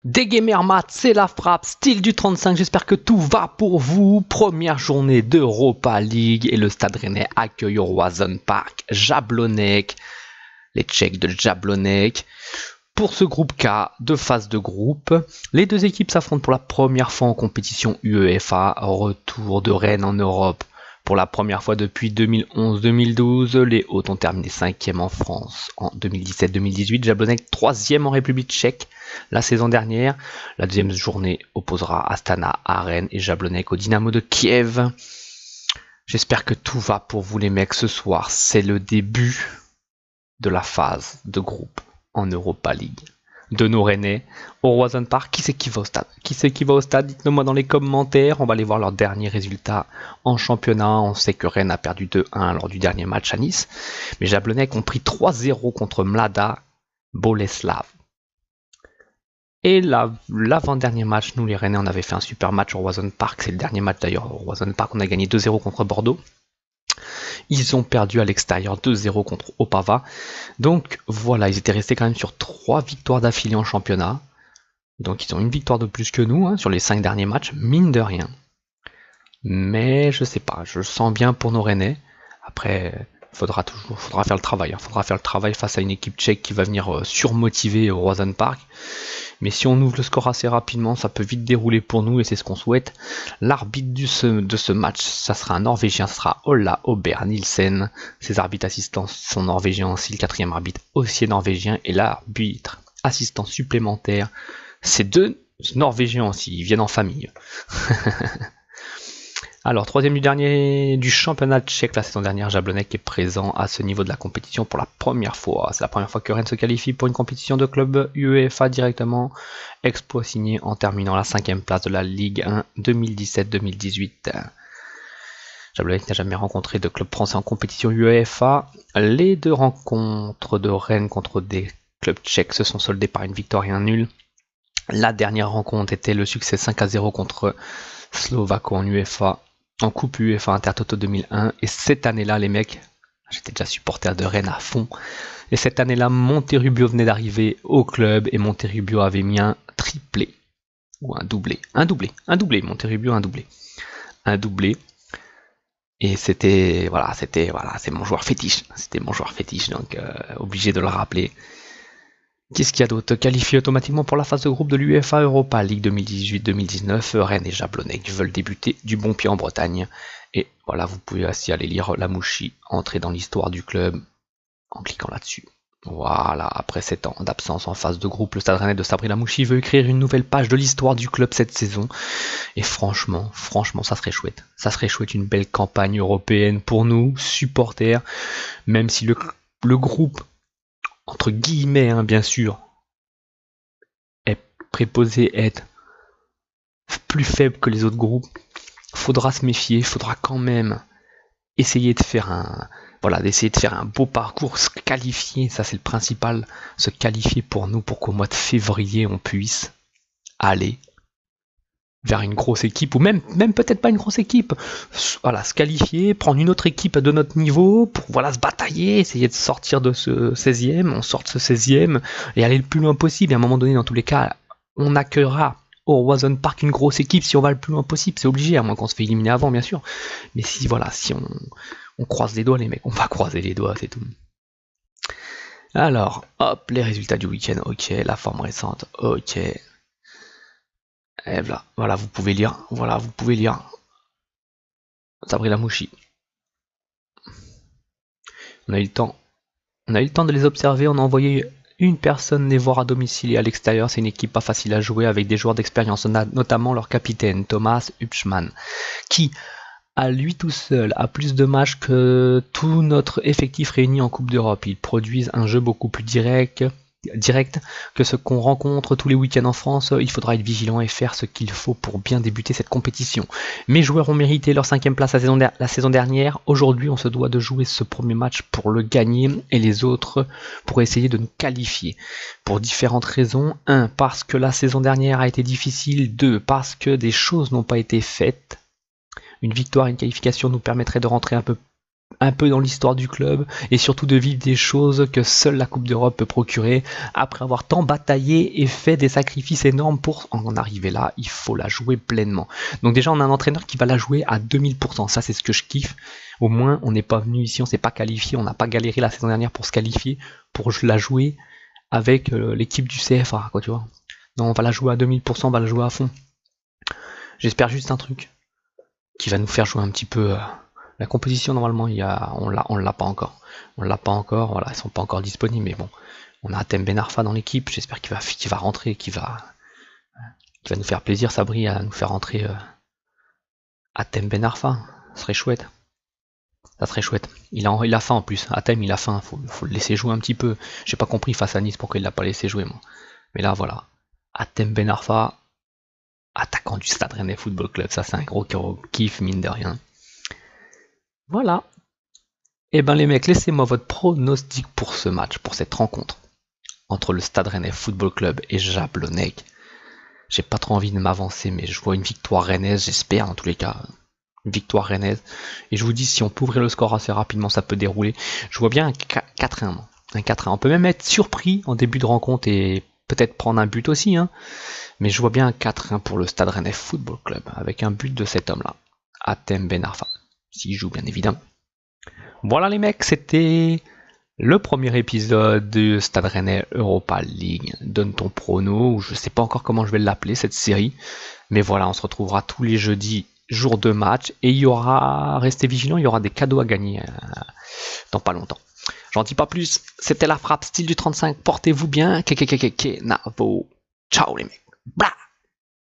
Des gamers mat, c'est la frappe, style du 35, j'espère que tout va pour vous. Première journée d'Europa League et le Stade Rennais accueille au Roazhon Park Jablonec, les Tchèques de Jablonec. Pour ce groupe K de phase de groupe, les deux équipes s'affrontent pour la première fois en compétition UEFA, retour de Rennes en Europe. Pour la première fois depuis 2011-2012, les Hôtes ont terminé 5e en France en 2017-2018. Jablonec 3e en République tchèque la saison dernière. La deuxième journée opposera Astana à Rennes et Jablonec au Dynamo de Kiev. J'espère que tout va pour vous les mecs ce soir. C'est le début de la phase de groupe en Europa League. De nos Rennais au Roazhon Park. Qui c'est qui va au stade? Qui c'est qui va au stade? Dites-le moi dans les commentaires. On va aller voir leurs derniers résultats en championnat. On sait que Rennes a perdu 2-1 lors du dernier match à Nice. Mais Jablonec ont pris 3-0 contre Mlada Boleslav. Et l'avant-dernier match, nous les Rennais, on avait fait un super match au Roazhon Park. C'est le dernier match d'ailleurs au Roazhon Park. On a gagné 2-0 contre Bordeaux. Ils ont perdu à l'extérieur 2-0 contre Opava. Donc voilà, ils étaient restés quand même sur 3 victoires d'affilée en championnat. Donc ils ont une victoire de plus que nous sur les 5 derniers matchs, mine de rien. Mais je sais pas, je sens bien pour nos Rennais. Après, faudra faire le travail. Faudra faire le travail face à une équipe tchèque qui va venir surmotiver au Roazhon Park. Mais si on ouvre le score assez rapidement, ça peut vite dérouler pour nous et c'est ce qu'on souhaite. L'arbitre de ce match, ça sera un Norvégien, ça sera Ola Ober Nielsen. Ses arbitres assistants sont norvégiens aussi, le quatrième arbitre aussi est norvégien. Et l'arbitre assistant supplémentaire, c'est 2 Norvégiens aussi, ils viennent en famille. Alors, troisième du championnat tchèque la saison dernière, Jablonec est présent à ce niveau de la compétition pour la première fois. C'est la première fois que Rennes se qualifie pour une compétition de club UEFA directement. Exploit signé en terminant la 5e place de la Ligue 1 2017-2018. Jablonec n'a jamais rencontré de club français en compétition UEFA. Les 2 rencontres de Rennes contre des clubs tchèques se sont soldées par une victoire et un nul. La dernière rencontre était le succès 5-0 contre Slovako en UEFA. En Coupe UEFA Intertoto 2001, et cette année-là, les mecs, j'étais déjà supporter de Rennes à fond, et cette année-là, Monterrubio venait d'arriver au club, et Monterrubio avait mis un triplé, ou un doublé, Monterrubio un doublé, et c'est mon joueur fétiche, donc obligé de le rappeler. Qu'est-ce qu'il y a d'autre? Qualifié automatiquement pour la phase de groupe de l'UEFA Europa League 2018-2019, Rennes et Jablonec veulent débuter du bon pied en Bretagne. Et voilà, vous pouvez aussi aller lire la Mouchi, entrer dans l'histoire du club en cliquant là-dessus. Voilà, après 7 ans d'absence en phase de groupe, le Stade Rennais de Sabri Lamouchi veut écrire une nouvelle page de l'histoire du club cette saison. Et franchement, ça serait chouette. Ça serait chouette, une belle campagne européenne pour nous, supporters, même si le groupe, entre guillemets, bien sûr, est préposé être plus faible que les autres groupes, faudra se méfier, faudra quand même essayer de faire un beau parcours, se qualifier, ça c'est le principal, se qualifier pour nous, pour qu'au mois de février on puisse aller vers une grosse équipe, ou même peut-être pas une grosse équipe, voilà, se qualifier, prendre une autre équipe de notre niveau, pour se batailler, essayer de sortir de ce 16e, on sort de ce 16e, et aller le plus loin possible, et à un moment donné, dans tous les cas, on accueillera au Roazhon Park une grosse équipe si on va le plus loin possible, c'est obligé, à moins qu'on se fait éliminer avant, bien sûr, mais si on croise les doigts, les mecs, on va croiser les doigts, c'est tout. Alors, hop, les résultats du week-end, ok, la forme récente, ok. Et voilà, vous pouvez lire. Sabri Lamouchi. On a eu le temps de les observer. On a envoyé une personne les voir à domicile et à l'extérieur. C'est une équipe pas facile à jouer avec des joueurs d'expérience. On a notamment leur capitaine, Thomas Hupschmann, qui, à lui tout seul, a plus de matchs que tout notre effectif réuni en Coupe d'Europe. Ils produisent un jeu beaucoup plus direct que ce qu'on rencontre tous les week-ends en France. Il faudra être vigilant et faire ce qu'il faut pour bien débuter cette compétition. Mes joueurs ont mérité leur 5e place la saison dernière. Aujourd'hui, on se doit de jouer ce premier match pour le gagner et les autres pour essayer de nous qualifier. Pour différentes raisons. 1. Parce que la saison dernière a été difficile. 2. Parce que des choses n'ont pas été faites. Une victoire et une qualification nous permettraient de rentrer un peu un peu dans l'histoire du club et surtout de vivre des choses que seule la Coupe d'Europe peut procurer. Après avoir tant bataillé et fait des sacrifices énormes pour en arriver là, il faut la jouer pleinement. Donc déjà on a un entraîneur qui va la jouer à 2000%, ça c'est ce que je kiffe. Au moins on n'est pas venu ici, on s'est pas qualifié, on n'a pas galéré la saison dernière pour se qualifier, pour la jouer avec l'équipe du CFA, quoi, tu vois. Non, on va la jouer à 2000%, on va la jouer à fond. J'espère juste un truc qui va nous faire jouer un petit peu. La composition normalement on l'a pas encore. On l'a pas encore, voilà, ils sont pas encore disponibles, mais bon. On a Hatem Ben Arfa dans l'équipe, j'espère qu'il va rentrer, qu'il va nous faire plaisir, Sabri, à nous faire rentrer Hatem Ben Arfa. Ça serait chouette. Ça serait chouette. Il a faim en plus. Hatem il a faim, faut le laisser jouer un petit peu. J'ai pas compris face à Nice pourquoi il l'a pas laissé jouer moi. Mais là voilà. Hatem Ben Arfa, attaquant du Stade Rennais Football Club, ça c'est un gros kiff mine de rien. Voilà. Et ben les mecs, laissez-moi votre pronostic pour ce match, pour cette rencontre entre le Stade Rennais Football Club et Jablonec. J'ai pas trop envie de m'avancer, mais je vois une victoire rennaise, j'espère en tous les cas. Une victoire rennaise. Et je vous dis, si on peut ouvrir le score assez rapidement, ça peut dérouler. Je vois bien un 4-1. Un 4-1. On peut même être surpris en début de rencontre et peut-être prendre un but aussi. Hein. Mais je vois bien un 4-1 pour le Stade Rennais Football Club, avec un but de cet homme-là, Hatem Ben Arfa. S'il joue bien évidemment. Voilà les mecs, c'était le premier épisode de Stade Rennais Europa League. Donne ton prono, ou je sais pas encore comment je vais l'appeler cette série. Mais voilà, on se retrouvera tous les jeudis, jour de match. Et il y aura, restez vigilants, il y aura des cadeaux à gagner dans pas longtemps. J'en dis pas plus, c'était la frappe style du 35. Portez-vous bien. Ciao les mecs. Blah.